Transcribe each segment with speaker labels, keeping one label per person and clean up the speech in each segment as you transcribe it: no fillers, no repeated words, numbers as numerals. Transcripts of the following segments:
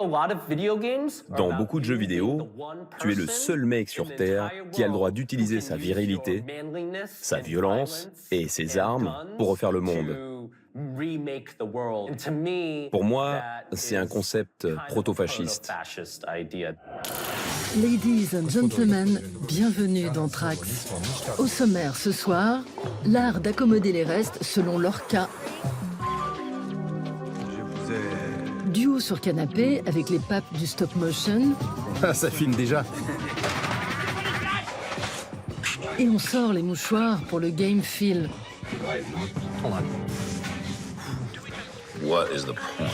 Speaker 1: Dans beaucoup de jeux vidéo, tu es le seul mec sur Terre qui a le droit d'utiliser sa virilité, sa violence et ses armes pour refaire le monde. Pour moi, c'est un concept proto-fasciste.
Speaker 2: Ladies and gentlemen, bienvenue dans Trax. Au sommaire ce soir, l'art d'accommoder les restes selon leur cas. Duo sur canapé avec les papes du stop motion.
Speaker 3: Ah, ça filme déjà.
Speaker 2: Et on sort les mouchoirs pour le game feel.
Speaker 4: What is the point?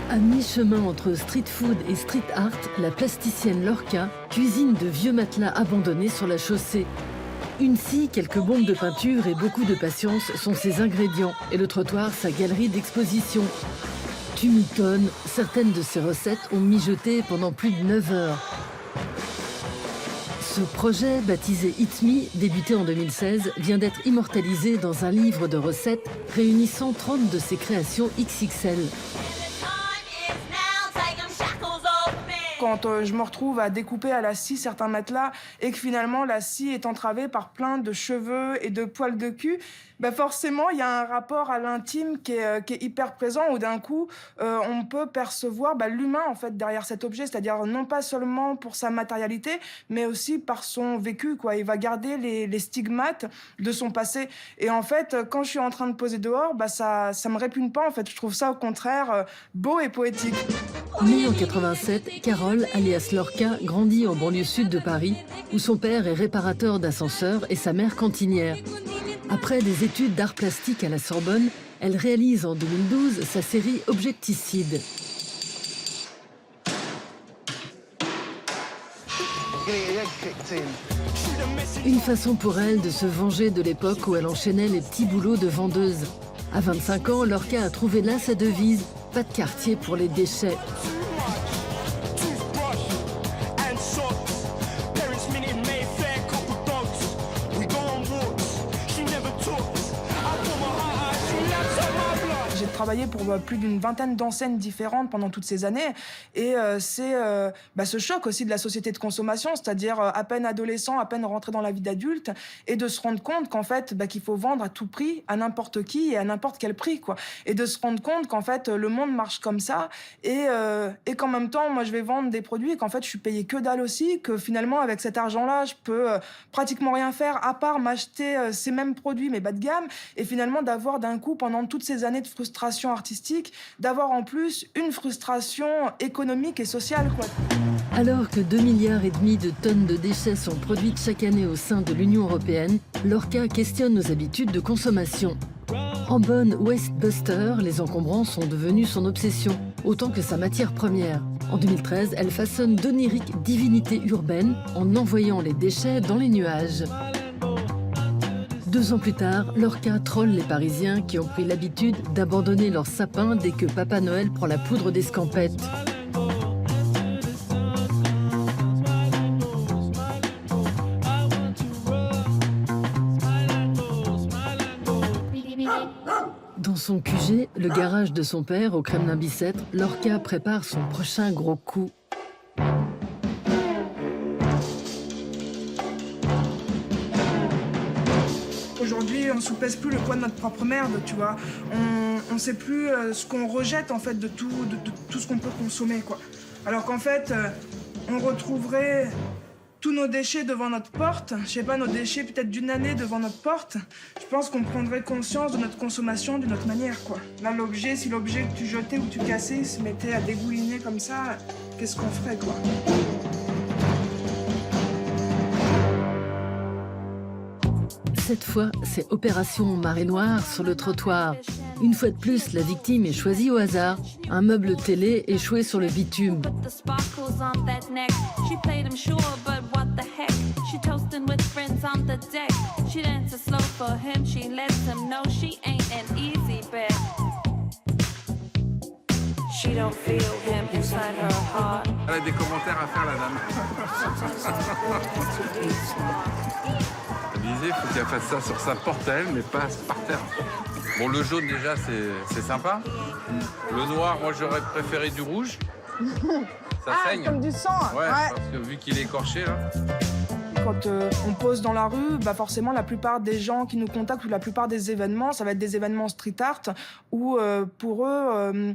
Speaker 2: À mi-chemin entre street food et street art, la plasticienne Lorca cuisine de vieux matelas abandonnés sur la chaussée. Une scie, quelques bombes de peinture et beaucoup de patience sont ses ingrédients, et le trottoir sa galerie d'exposition. Tu m'étonnes, certaines de ces recettes ont mijoté pendant plus de 9 heures. Ce projet, baptisé It's Me, débuté en 2016, vient d'être immortalisé dans un livre de recettes réunissant 30 de ses créations XXL.
Speaker 5: Quand je me retrouve à découper à la scie certains matelas et que finalement la scie est entravée par plein de cheveux et de poils de cul, bah forcément il y a un rapport à l'intime qui est hyper présent où d'un coup on peut percevoir l'humain en fait derrière cet objet, c'est-à-dire non pas seulement pour sa matérialité mais aussi par son vécu quoi. Il va garder les stigmates de son passé et en fait quand je suis en train de poser dehors, ça me répugne pas en fait. Je trouve ça au contraire beau et poétique.
Speaker 2: Née en 87, Carole, alias Lorca, grandit en banlieue sud de Paris, où son père est réparateur d'ascenseurs et sa mère cantinière. Après des études d'art plastique à la Sorbonne, elle réalise en 2012 sa série Objecticide. Une façon pour elle de se venger de l'époque où elle enchaînait les petits boulots de vendeuse. À 25 ans, Lorca a trouvé là sa devise, pas de quartier pour les déchets.
Speaker 5: J'ai travaillé pour plus d'une vingtaine d'enseignes différentes pendant toutes ces années et c'est ce choc aussi de la société de consommation, c'est-à-dire à peine adolescent, à peine rentré dans la vie d'adulte et de se rendre compte qu'en fait qu'il faut vendre à tout prix, à n'importe qui et à n'importe quel prix quoi. Et de se rendre compte qu'en fait le monde marche comme ça et qu'en même temps moi je vais vendre des produits et qu'en fait je suis payé que dalle aussi, que finalement avec cet argent-là je peux pratiquement rien faire à part m'acheter ces mêmes produits mais bas de gamme et finalement d'avoir d'un coup pendant toutes ces années de frustration artistique, d'avoir en plus une frustration économique et sociale, quoi.
Speaker 2: Alors que 2,5 milliards de tonnes de déchets sont produites chaque année au sein de l'Union européenne, Lorca questionne nos habitudes de consommation. En bonne Wastebuster, les encombrants sont devenus son obsession, autant que sa matière première. En 2013, elle façonne d'oniriques divinités urbaines en envoyant les déchets dans les nuages. 2 ans plus tard, Lorca troll les Parisiens qui ont pris l'habitude d'abandonner leurs sapins dès que Papa Noël prend la poudre d'escampette. Dans son QG, le garage de son père au Kremlin-Bicêtre, Lorca prépare son prochain gros coup.
Speaker 5: Aujourd'hui, on ne soupèse plus le poids de notre propre merde, tu vois. On ne sait plus ce qu'on rejette, en fait, de tout ce qu'on peut consommer, quoi. Alors qu'en fait, on retrouverait tous nos déchets devant notre porte. Je sais pas, nos déchets peut-être d'une année devant notre porte. Je pense qu'on prendrait conscience de notre consommation d'une autre manière, quoi. Là, si l'objet que tu jetais ou tu cassais se mettait à dégouliner comme ça, qu'est-ce qu'on ferait, quoi?
Speaker 2: Cette fois, c'est opération marée noire sur le trottoir. Une fois de plus, la victime est choisie au hasard. Un meuble télé échoué sur le bitume.
Speaker 3: Elle a des commentaires à faire, la dame.
Speaker 6: il faut qu'elle fasse ça sur sa porte à elle, mais pas par terre. Bon, le jaune, déjà, c'est sympa. Le noir, moi, j'aurais préféré du rouge. Ça saigne.
Speaker 5: Comme du sang.
Speaker 6: Ouais, parce que vu qu'il est écorché, là.
Speaker 5: Quand on pose dans la rue, bah forcément, la plupart des gens qui nous contactent ou la plupart des événements, ça va être des événements street art où, pour eux,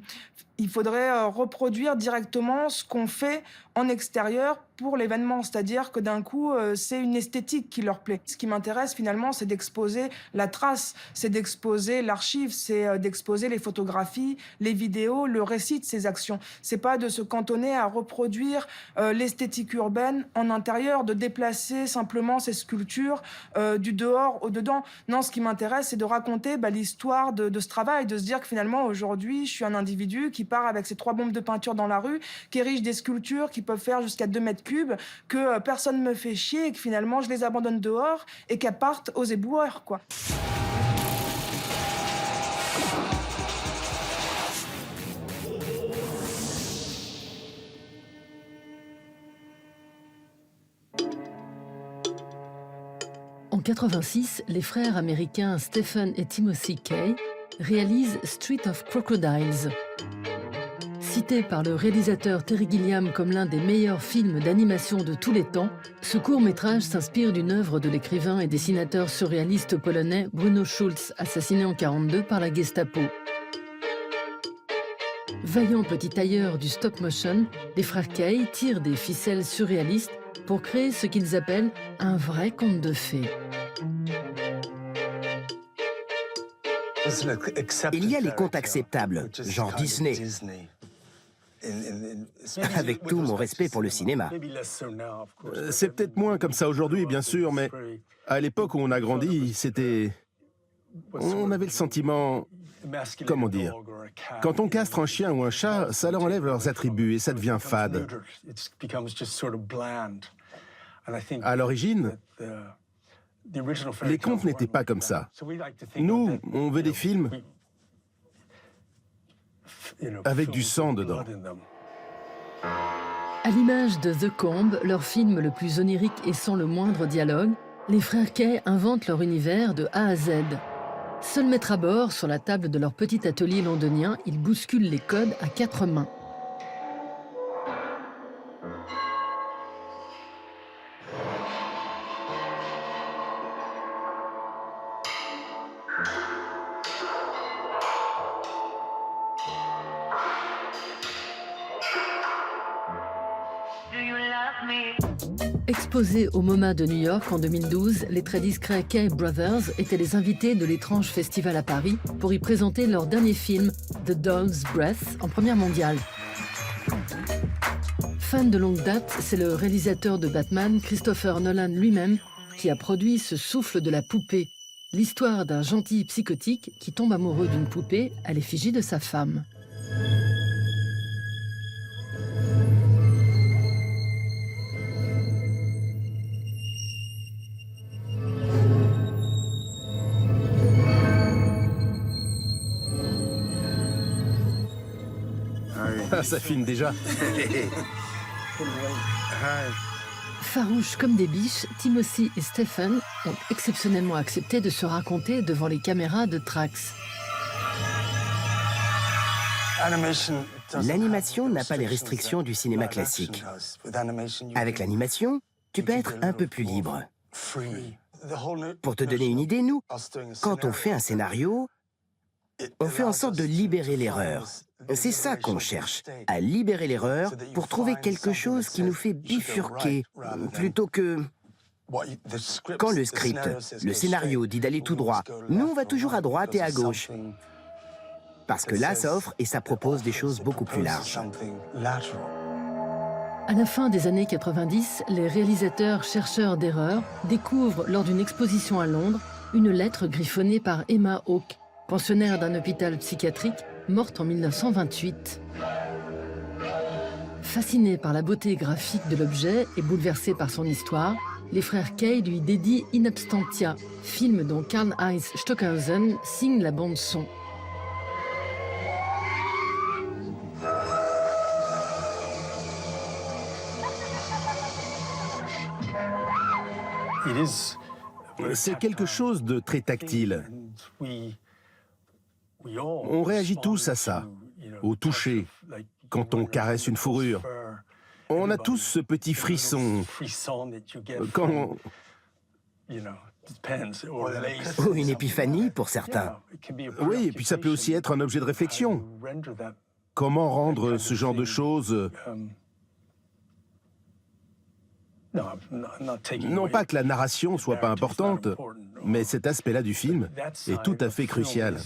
Speaker 5: il faudrait reproduire directement ce qu'on fait en extérieur pour l'événement. C'est-à-dire que d'un coup, c'est une esthétique qui leur plaît. Ce qui m'intéresse finalement, c'est d'exposer la trace, c'est d'exposer l'archive, c'est d'exposer les photographies, les vidéos, le récit de ces actions. C'est pas de se cantonner à reproduire l'esthétique urbaine en intérieur, de déplacer simplement ces sculptures du dehors au dedans. Non, ce qui m'intéresse, c'est de raconter l'histoire de ce travail, de se dire que finalement, aujourd'hui, je suis un individu qui part avec ses 3 bombes de peinture dans la rue, qui érige des sculptures qui peuvent faire jusqu'à 2 mètres cubes, que personne me fait chier et que finalement je les abandonne dehors et qu'elles partent aux éboueurs, quoi.
Speaker 2: En 86, les frères américains Stephen et Timothy Kay réalisent Street of Crocodiles. Cité par le réalisateur Terry Gilliam comme l'un des meilleurs films d'animation de tous les temps, ce court-métrage s'inspire d'une œuvre de l'écrivain et dessinateur surréaliste polonais Bruno Schulz, assassiné en 1942 par la Gestapo. Vaillants petits tailleurs du stop-motion, les frères Kay tirent des ficelles surréalistes pour créer ce qu'ils appellent un vrai conte de fées.
Speaker 7: Il y a les contes acceptables, genre Disney. Avec tout mon respect pour le cinéma.
Speaker 3: C'est peut-être moins comme ça aujourd'hui, bien sûr, mais à l'époque où on a grandi, c'était... On avait le sentiment... Comment dire? Quand on castre un chien ou un chat, ça leur enlève leurs attributs et ça devient fade. À l'origine, les contes n'étaient pas comme ça. Nous, on veut des films avec du sang dedans.
Speaker 2: À l'image de The Comb, leur film le plus onirique et sans le moindre dialogue, les frères Kay inventent leur univers de A à Z. Seuls maîtres à bord, sur la table de leur petit atelier londonien, ils bousculent les codes à 4 mains. Exposés au MoMA de New York en 2012, les très discrets Kay Brothers étaient les invités de l'étrange festival à Paris pour y présenter leur dernier film, The Doll's Breath, en première mondiale. Fan de longue date, c'est le réalisateur de Batman, Christopher Nolan lui-même, qui a produit ce souffle de la poupée, l'histoire d'un gentil psychotique qui tombe amoureux d'une poupée à l'effigie de sa femme.
Speaker 3: Ah, ça filme déjà.
Speaker 2: Farouches comme des biches, Timothy et Stephen ont exceptionnellement accepté de se raconter devant les caméras de Trax.
Speaker 7: L'animation n'a pas les restrictions du cinéma classique. Avec l'animation, tu peux être un peu plus libre. Pour te donner une idée, nous, quand on fait un scénario, on fait en sorte de libérer l'erreur. C'est ça qu'on cherche, à libérer l'erreur pour trouver quelque chose qui nous fait bifurquer, plutôt que... Quand le script, le scénario dit d'aller tout droit, nous on va toujours à droite et à gauche. Parce que là, ça offre et ça propose des choses beaucoup plus larges.
Speaker 2: À la fin des années 90, les réalisateurs chercheurs d'erreurs découvrent lors d'une exposition à Londres une lettre griffonnée par Emma Hawke, pensionnaire d'un hôpital psychiatrique, morte en 1928. Fascinés par la beauté graphique de l'objet et bouleversés par son histoire, les frères Kay lui dédient In Absentia, film dont Karl-Heinz Stockhausen signe la bande-son.
Speaker 3: C'est quelque chose de très tactile. On réagit tous à ça, au toucher, quand on caresse une fourrure. On a tous ce petit frisson quand...
Speaker 7: Ou une épiphanie pour certains.
Speaker 3: Oui, et puis ça peut aussi être un objet de réflexion. Comment rendre ce genre de choses... Non pas que la narration soit pas importante, mais cet aspect-là du film est tout à fait crucial.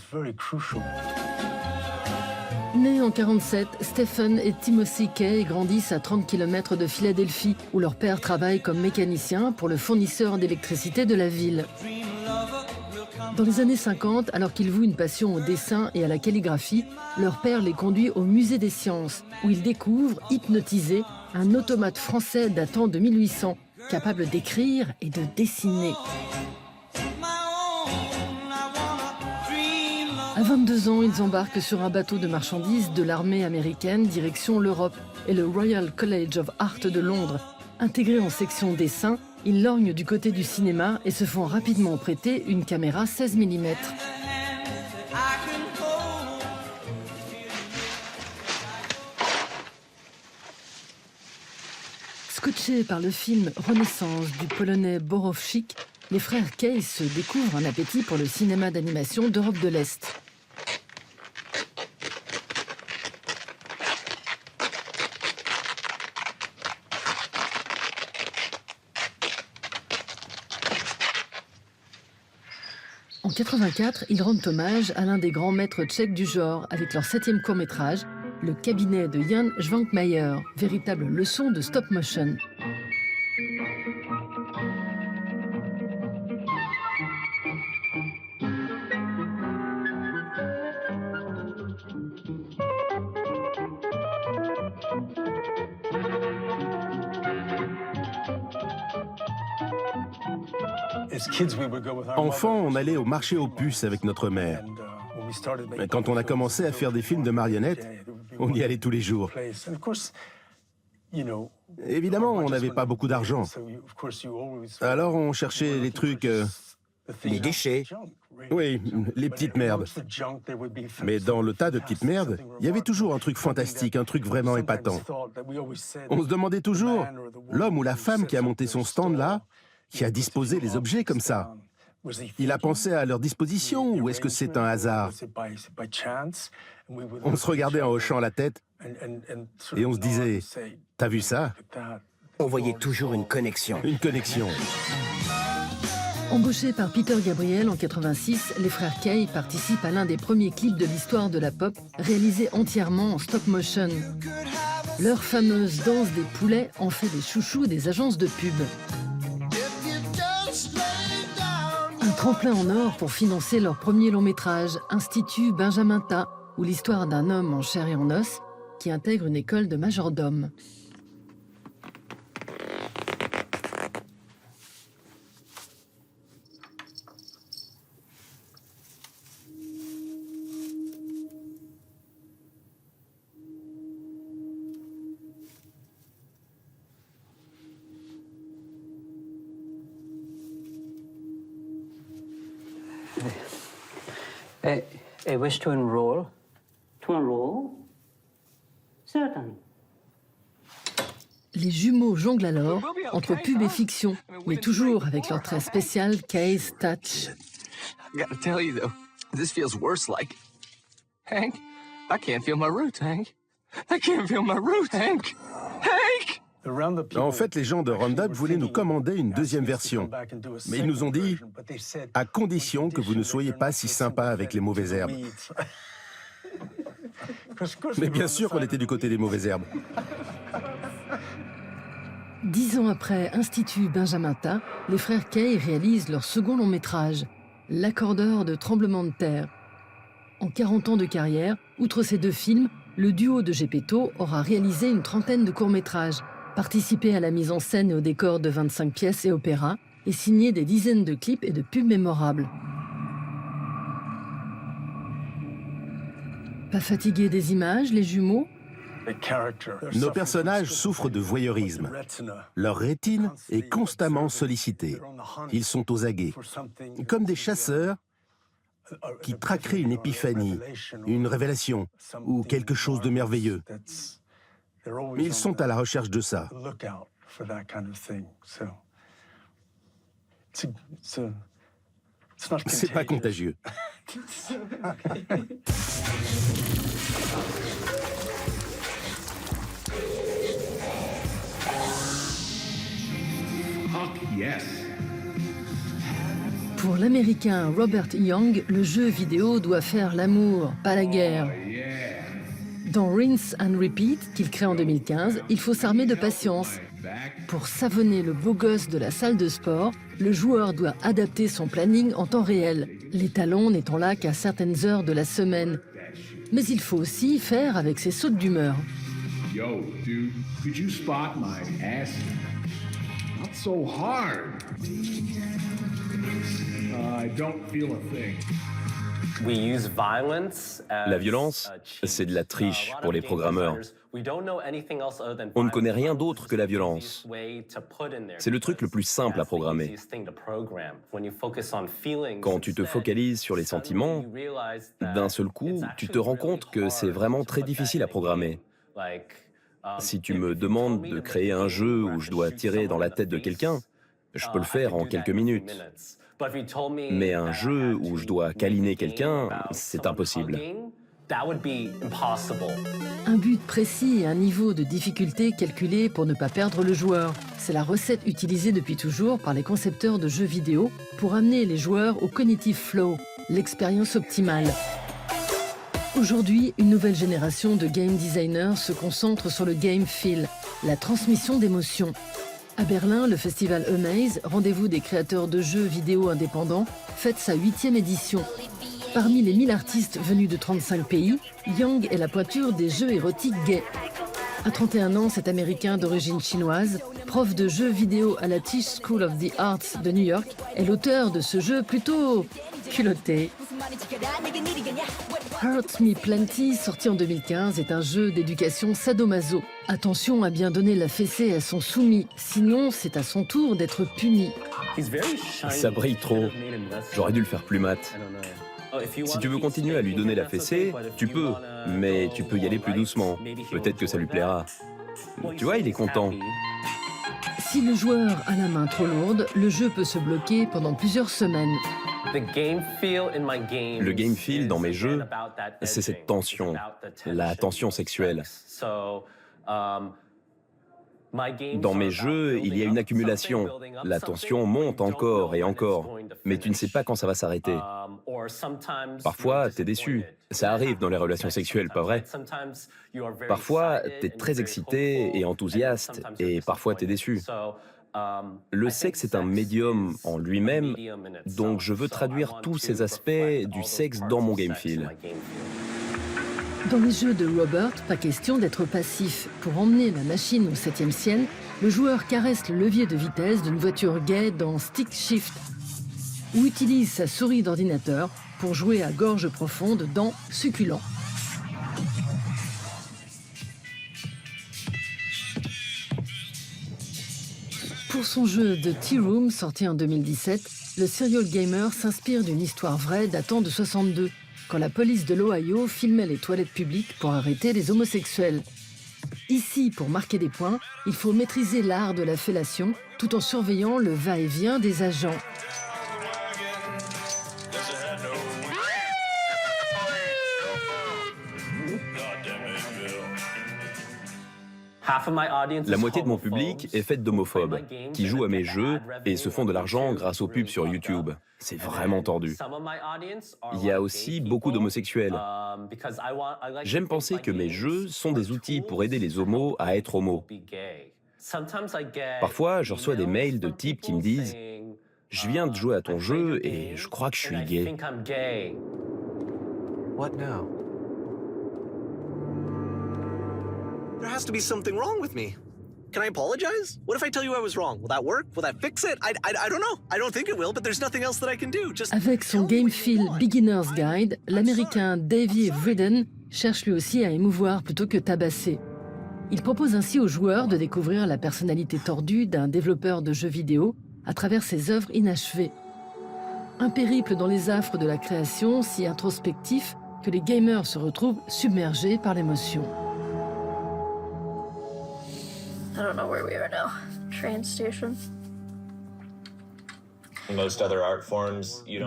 Speaker 2: Nés en 1947, Stephen et Timothy Kay grandissent à 30 km de Philadelphie, où leur père travaille comme mécanicien pour le fournisseur d'électricité de la ville. Dans les années 50, alors qu'ils vouent une passion au dessin et à la calligraphie, leur père les conduit au Musée des Sciences, où ils découvrent, hypnotisés, un automate français datant de 1800, capable d'écrire et de dessiner. À 22 ans, ils embarquent sur un bateau de marchandises de l'armée américaine direction l'Europe et le Royal College of Art de Londres. Intégrés en section dessin, ils lorgnent du côté du cinéma et se font rapidement prêter une caméra 16 mm. Scotchés par le film Renaissance du Polonais Borowczyk, les frères Kay se découvrent un appétit pour le cinéma d'animation d'Europe de l'Est. En 1984, ils rendent hommage à l'un des grands maîtres tchèques du genre avec leur 7e court-métrage, Le cabinet de Jan Schwankmajer, véritable leçon de stop-motion.
Speaker 3: Enfant, on allait au marché aux puces avec notre mère. Mais quand on a commencé à faire des films de marionnettes, on y allait tous les jours. Évidemment, on n'avait pas beaucoup d'argent. Alors on cherchait les trucs...
Speaker 7: Les déchets.
Speaker 3: Oui, les petites merdes. Mais dans le tas de petites merdes, il y avait toujours un truc fantastique, un truc vraiment épatant. On se demandait toujours, l'homme ou la femme qui a monté son stand là, qui a disposé les objets comme ça, il a pensé à leur disposition ou est-ce que c'est un hasard? On se regardait en hochant la tête et on se disait, t'as vu ça?
Speaker 7: On voyait toujours une connexion.
Speaker 3: Une connexion.
Speaker 2: Embauchés par Peter Gabriel en 1986, les frères Kay participent à l'un des premiers clips de l'histoire de la pop, réalisé entièrement en stop-motion. Leur fameuse danse des poulets en fait des chouchous des agences de pub. Un tremplin en or pour financer leur premier long-métrage, Institut Benjamin Ta, ou l'histoire d'un homme en chair et en os qui intègre une école de majordome.
Speaker 8: I wish to enroll. To enroll? Certainly.
Speaker 2: Les jumeaux jonglent alors entre pub et fiction, mais toujours avec leur trait spécial Kay's Touch.
Speaker 9: I gotta tell you though, this feels worse like... Hank, I can't feel my roots, Hank. I can't feel my roots, Hank. Hank!
Speaker 3: En fait, les gens de Roundup voulaient nous commander une deuxième version. Mais ils nous ont dit, à condition que vous ne soyez pas si sympa avec les mauvaises herbes. Mais bien sûr qu'on était du côté des mauvaises herbes.
Speaker 2: 10 ans après Institut Benjamin Ta, les frères Kay réalisent leur second long-métrage, L'accordeur de tremblement de terre. En 40 ans de carrière, outre ces 2 films, le duo de Geppetto aura réalisé une trentaine de courts-métrages, participé à la mise en scène et au décor de 25 pièces et opéras, et signé des dizaines de clips et de pubs mémorables. Pas fatigués des images, les jumeaux?
Speaker 3: Nos personnages souffrent de voyeurisme. Leur rétine est constamment sollicitée. Ils sont aux aguets, comme des chasseurs qui traqueraient une épiphanie, une révélation ou quelque chose de merveilleux. Ils sont à la recherche de ça. C'est pas contagieux.
Speaker 2: Pour l'Américain Robert Young, le jeu vidéo doit faire l'amour, pas la guerre. Dans Rinse and Repeat, qu'il crée en 2015, il faut s'armer de patience. Pour savonner le beau gosse de la salle de sport, le joueur doit adapter son planning en temps réel, les talons n'étant là qu'à certaines heures de la semaine. Mais il faut aussi faire avec ses sautes d'humeur.
Speaker 10: Yo, dude, could you spot my ass? Not so hard. I don't feel a thing.
Speaker 1: La violence, c'est de la triche pour les programmeurs. On ne connaît rien d'autre que la violence. C'est le truc le plus simple à programmer. Quand tu te focalises sur les sentiments, d'un seul coup, tu te rends compte que c'est vraiment très difficile à programmer. Si tu me demandes de créer un jeu où je dois tirer dans la tête de quelqu'un, je peux le faire en quelques minutes. Mais un jeu où je dois câliner quelqu'un, c'est impossible.
Speaker 2: Un but précis et un niveau de difficulté calculé pour ne pas perdre le joueur. C'est la recette utilisée depuis toujours par les concepteurs de jeux vidéo pour amener les joueurs au cognitive flow, l'expérience optimale. Aujourd'hui, une nouvelle génération de game designers se concentre sur le game feel, la transmission d'émotions. À Berlin, le festival Amaze, rendez-vous des créateurs de jeux vidéo indépendants, fête sa 8e édition. Parmi les 1000 artistes venus de 35 pays, Young est la pointure des jeux érotiques gays. À 31 ans, cet Américain d'origine chinoise, prof de jeux vidéo à la Tisch School of the Arts de New York, est l'auteur de ce jeu plutôt culotté. Hurt Me Plenty, sorti en 2015, est un jeu d'éducation sadomaso. Attention à bien donner la fessée à son soumis, sinon c'est à son tour d'être puni.
Speaker 1: Ça brille trop. J'aurais dû le faire plus mat. Si tu veux continuer à lui donner la fessée, tu peux, mais tu peux y aller plus doucement. Peut-être que ça lui plaira. Tu vois, il est content.
Speaker 2: Si le joueur a la main trop lourde, le jeu peut se bloquer pendant plusieurs semaines.
Speaker 1: Le game feel dans mes jeux, c'est cette tension, la tension sexuelle. Dans mes jeux, il y a une accumulation. La tension monte encore et encore, mais tu ne sais pas quand ça va s'arrêter. Parfois, t'es déçu. Ça arrive dans les relations sexuelles, pas vrai? Parfois, t'es très excité et enthousiaste, et parfois t'es déçu. Le sexe est un médium en lui-même, donc je veux traduire tous ces aspects du sexe dans mon game feel.
Speaker 2: Dans les jeux de Robert, pas question d'être passif. Pour emmener la machine au 7e ciel, le joueur caresse le levier de vitesse d'une voiture gay dans Stick Shift ou utilise sa souris d'ordinateur pour jouer à gorge profonde dans Succulent. Pour son jeu The Tea Room, sorti en 2017, le serial gamer s'inspire d'une histoire vraie datant de 62, quand la police de l'Ohio filmait les toilettes publiques pour arrêter les homosexuels. Ici, pour marquer des points, il faut maîtriser l'art de la fellation tout en surveillant le va-et-vient des agents.
Speaker 1: La moitié de mon public est faite d'homophobes, qui jouent à mes jeux et se font de l'argent grâce aux pubs sur YouTube. C'est vraiment tordu. Il y a aussi beaucoup d'homosexuels. J'aime penser que mes jeux sont des outils pour aider les homos à être homos. Parfois, je reçois des mails de types qui me disent « Je viens de jouer à ton jeu et je crois que je suis gay. »
Speaker 11: What now? There has to be something wrong with me. Can I apologize? What if I tell you I was wrong? Will that work? Will that fix it? I don't know. I don't think it will, but there's nothing else that I can do. Just
Speaker 2: Avec son game feel Beginner's Guide, l'Américain Davey Vreden cherche lui aussi à émouvoir plutôt que tabasser. Il propose ainsi aux joueurs de découvrir la personnalité tordue d'un développeur de jeux vidéo à travers ses œuvres inachevées. Un périple dans les affres de la création si introspectif que les gamers se retrouvent submergés par l'émotion.
Speaker 12: I don't know where we are now. Train station.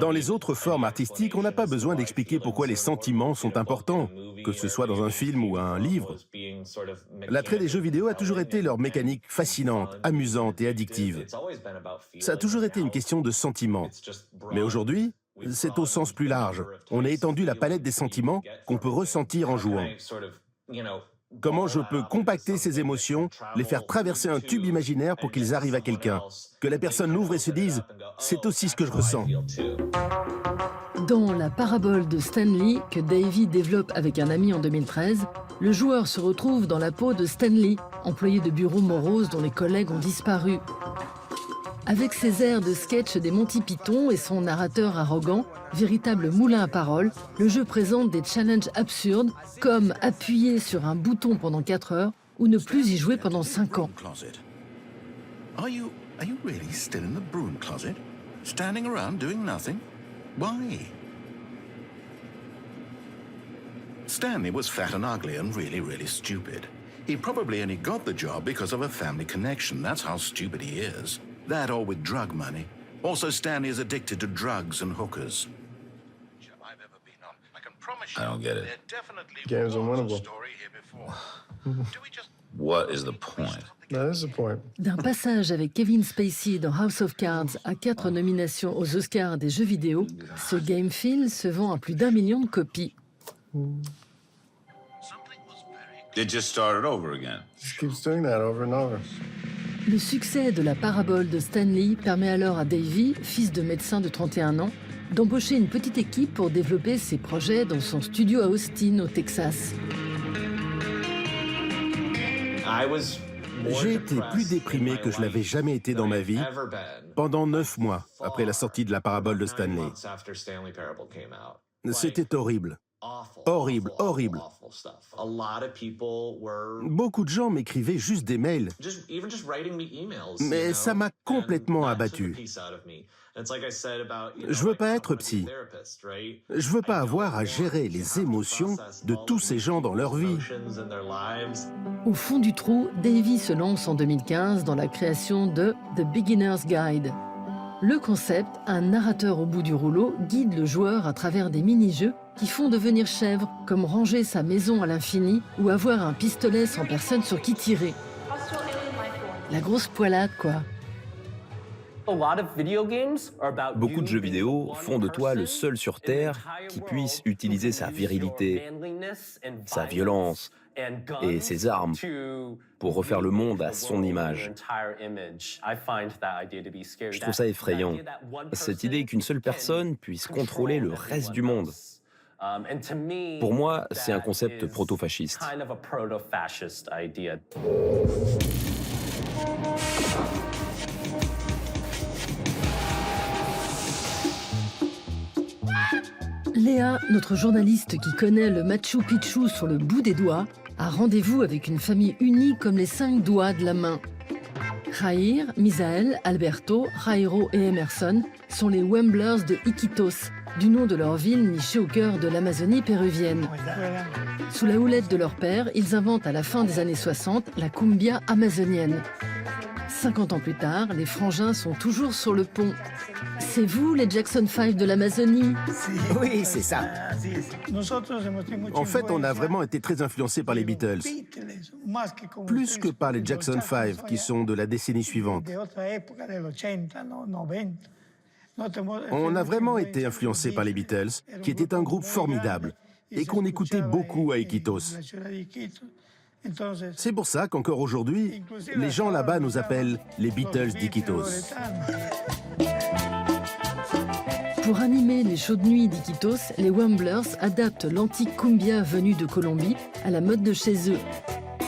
Speaker 3: Dans les autres formes artistiques, on n'a pas besoin d'expliquer pourquoi les sentiments sont importants, que ce soit dans un film ou un livre. L'attrait des jeux vidéo a toujours été leur mécanique fascinante, amusante et addictive. Ça a toujours été une question de sentiments. Mais aujourd'hui, c'est au sens plus large. On a étendu la palette des sentiments qu'on peut ressentir en jouant. Comment je peux compacter ces émotions, les faire traverser un tube imaginaire pour qu'ils arrivent à quelqu'un, que la personne l'ouvre et se dise « c'est aussi ce que je ressens ».
Speaker 2: Dans la parabole de Stanley, que Davey développe avec un ami en 2013, le joueur se retrouve dans la peau de Stanley, employé de bureau morose dont les collègues ont disparu. Avec ses airs de sketch des Monty Python et son narrateur arrogant, véritable moulin à paroles, le jeu présente des challenges absurdes, comme appuyer sur un bouton pendant 4 heures ou ne plus y jouer pendant 5 ans.
Speaker 13: Are you really still in the broom closet? Standing around doing nothing? Why? Stanley was fat and ugly and really stupid. He probably only got the job because of a family connection. That's how stupid he is. That or with drug money. Also, Stanley is addicted to drugs and hookers.
Speaker 4: I don't get it.
Speaker 14: Game's unwinnable.
Speaker 4: What is the point?
Speaker 14: That is the point.
Speaker 2: D'un passage avec Kevin Spacey dans House of Cards à 4 nominations aux Oscars des jeux vidéo, ce game feel se vend à plus d'1 million de copies.
Speaker 4: It just started over again.
Speaker 14: Just keeps doing that over and over.
Speaker 2: Le succès de la parabole de Stanley permet alors à Davey, fils de médecin de 31 ans, d'embaucher une petite équipe pour développer ses projets dans son studio à Austin, au Texas.
Speaker 3: J'ai été plus déprimé que je l'avais jamais été dans ma vie pendant 9 mois après la sortie de la parabole de Stanley. C'était horrible. Horrible, horrible. Beaucoup de gens m'écrivaient juste des mails. Mais ça m'a complètement abattu. Je veux pas être psy. Je veux pas avoir à gérer les émotions de tous ces gens dans leur vie.
Speaker 2: Au fond du trou, Davey se lance en 2015 dans la création de The Beginner's Guide. Le concept, un narrateur au bout du rouleau, guide le joueur à travers des mini-jeux qui font devenir chèvre, comme ranger sa maison à l'infini ou avoir un pistolet sans personne sur qui tirer. La grosse poilade, quoi.
Speaker 1: Beaucoup de jeux vidéo font de toi le seul sur Terre qui puisse utiliser sa virilité, sa violence et ses armes pour refaire le monde à son image. Je trouve ça effrayant, cette idée qu'une seule personne puisse contrôler le reste du monde. Pour moi, c'est un concept proto-fasciste.
Speaker 2: Léa, notre journaliste qui connaît le Machu Picchu sur le bout des doigts, a rendez-vous avec une famille unie comme les 5 doigts de la main. Jair, Misael, Alberto, Jairo et Emerson sont les Wemblers de Iquitos, du nom de leur ville nichée au cœur de l'Amazonie péruvienne. Sous la houlette de leur père, ils inventent à la fin des années 60 la cumbia amazonienne. 50 ans plus tard, les frangins sont toujours sur le pont. C'est vous, les Jackson 5 de l'Amazonie?
Speaker 7: Oui, c'est ça.
Speaker 3: En fait, on a vraiment été très influencés par les Beatles. Plus que par les Jackson 5, qui sont de la décennie suivante. On a vraiment été influencés par les Beatles, qui étaient un groupe formidable, et qu'on écoutait beaucoup à Iquitos. C'est pour ça qu'encore aujourd'hui, les gens là-bas nous appellent les Beatles d'Iquitos.
Speaker 2: Pour animer les chaudes nuits d'Iquitos, les Wemblers adaptent l'antique cumbia venue de Colombie à la mode de chez eux.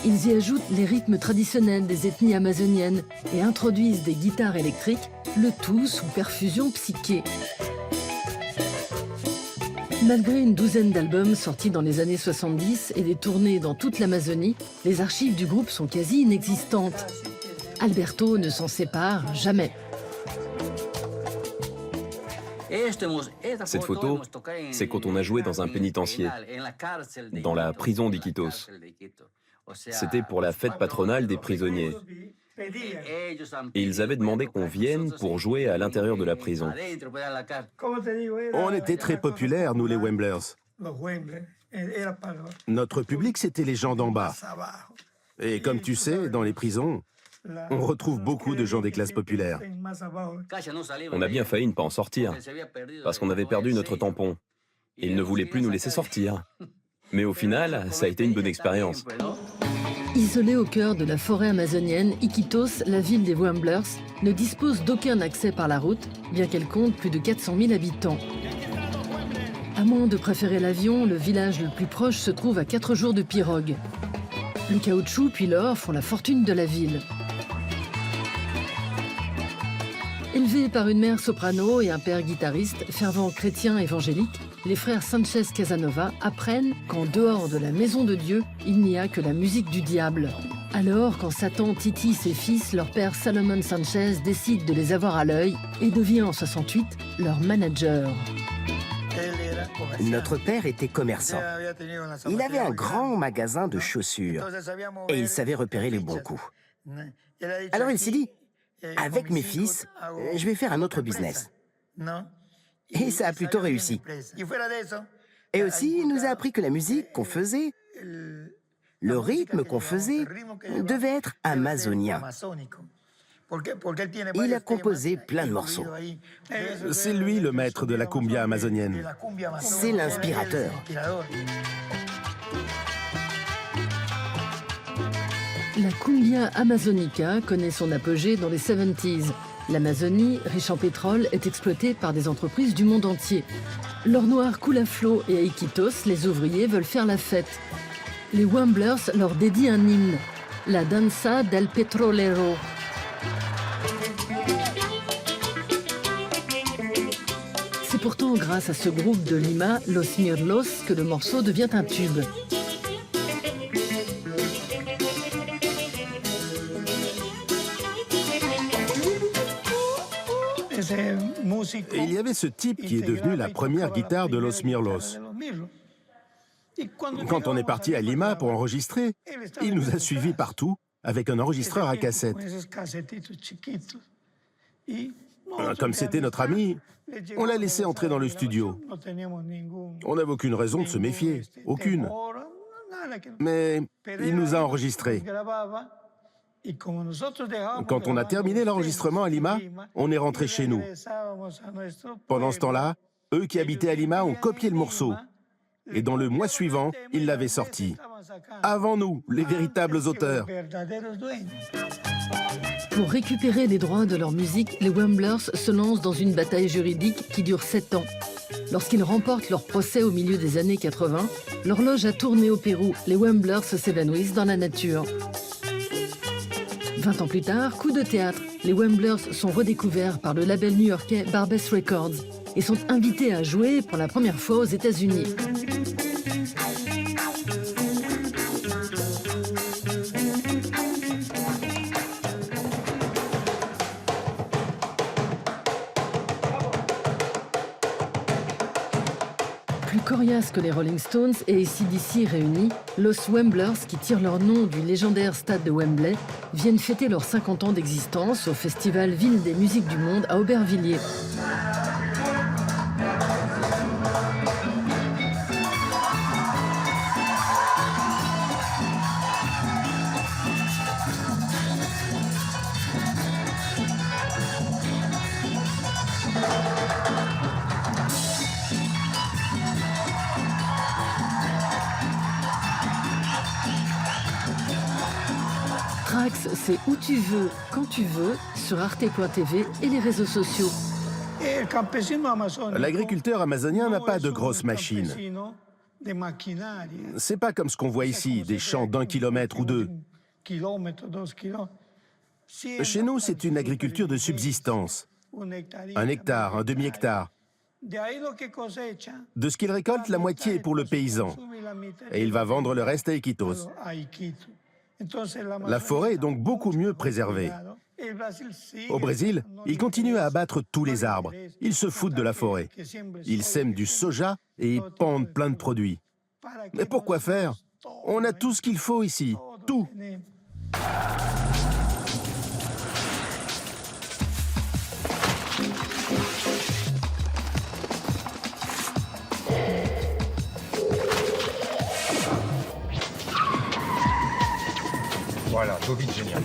Speaker 2: Ils y ajoutent les rythmes traditionnels des ethnies amazoniennes et introduisent des guitares électriques, le tout sous perfusion psyché. Malgré une douzaine d'albums sortis dans les années 70 et des tournées dans toute l'Amazonie, les archives du groupe sont quasi inexistantes. Alberto ne s'en sépare jamais.
Speaker 1: Cette photo, c'est quand on a joué dans un pénitencier, dans la prison d'Iquitos. C'était pour la fête patronale des prisonniers. Et ils avaient demandé qu'on vienne pour jouer à l'intérieur de la prison.
Speaker 3: On était très populaires, nous les Wemblers. Notre public, c'était les gens d'en bas. Et comme tu sais, dans les prisons, on retrouve beaucoup de gens des classes populaires.
Speaker 1: On a bien failli ne pas en sortir, parce qu'on avait perdu notre tampon. Et ils ne voulaient plus nous laisser sortir. Mais au final, ça a été une bonne expérience.
Speaker 2: Isolée au cœur de la forêt amazonienne, Iquitos, la ville des Wemblers, ne dispose d'aucun accès par la route, bien qu'elle compte plus de 400 000 habitants. À moins de préférer l'avion, le village le plus proche se trouve à 4 jours de pirogue. Le caoutchouc puis l'or font la fortune de la ville. Élevés par une mère soprano et un père guitariste, fervent chrétien évangélique, les frères Sanchez Casanova apprennent qu'en dehors de la maison de Dieu, il n'y a que la musique du diable. Alors, quand Satan titille ses fils, leur père Salomon Sanchez décide de les avoir à l'œil et devient en 68 leur manager.
Speaker 7: Notre père était commerçant. Il avait un grand magasin de chaussures et il savait repérer les bons coups. Alors il s'est dit, avec mes fils, je vais faire un autre business. Et ça a plutôt réussi. Et aussi, il nous a appris que la musique qu'on faisait, le rythme qu'on faisait, devait être amazonien. Il a composé plein de morceaux.
Speaker 3: C'est lui le maître de la cumbia amazonienne.
Speaker 7: C'est l'inspirateur.
Speaker 2: La cumbia amazonica connaît son apogée dans les 70s. L'Amazonie, riche en pétrole, est exploitée par des entreprises du monde entier. L'or noir coule à flot et à Iquitos, les ouvriers veulent faire la fête. Les Wemblers leur dédient un hymne, la Danza del Petrolero. C'est pourtant grâce à ce groupe de Lima, Los Mirlos, que le morceau devient un tube.
Speaker 3: Et il y avait ce type qui est devenu la première guitare de Los Mirlos. Quand on est parti à Lima pour enregistrer, il nous a suivis partout avec un enregistreur à cassette. Comme c'était notre ami, on l'a laissé entrer dans le studio. On n'avait aucune raison de se méfier, aucune. Mais il nous a enregistrés. Quand on a terminé l'enregistrement à Lima, on est rentré chez nous. Pendant ce temps-là, eux qui habitaient à Lima ont copié le morceau. Et dans le mois suivant, ils l'avaient sorti. Avant nous, les véritables auteurs.
Speaker 2: Pour récupérer les droits de leur musique, les Wemblers se lancent dans une bataille juridique qui dure 7 ans. Lorsqu'ils remportent leur procès au milieu des années 80, l'horloge a tourné au Pérou. Les Wemblers s'évanouissent dans la nature. 20 ans plus tard, coup de théâtre, les Wemblers sont redécouverts par le label new-yorkais Barbès Records et sont invités à jouer pour la première fois aux États-Unis. Plus coriaces que les Rolling Stones et AC/DC réunis, Los Wemblers, qui tirent leur nom du légendaire stade de Wembley, viennent fêter leurs 50 ans d'existence au festival Ville des musiques du monde à Aubervilliers. Trax, c'est où tu veux, quand tu veux, sur arte.tv et les réseaux sociaux.
Speaker 3: L'agriculteur amazonien n'a pas de grosses machines. C'est pas comme ce qu'on voit ici, des champs d'1 kilomètre ou 2. Chez nous, c'est une agriculture de subsistance. 1 hectare, un demi-hectare. De ce qu'il récolte, la moitié est pour le paysan. Et il va vendre le reste à Iquitos. La forêt est donc beaucoup mieux préservée. Au Brésil, ils continuent à abattre tous les arbres. Ils se foutent de la forêt. Ils sèment du soja et ils pendent plein de produits. Mais pourquoi faire? On a tout ce qu'il faut ici. Tout.
Speaker 15: Voilà, bobine géniale.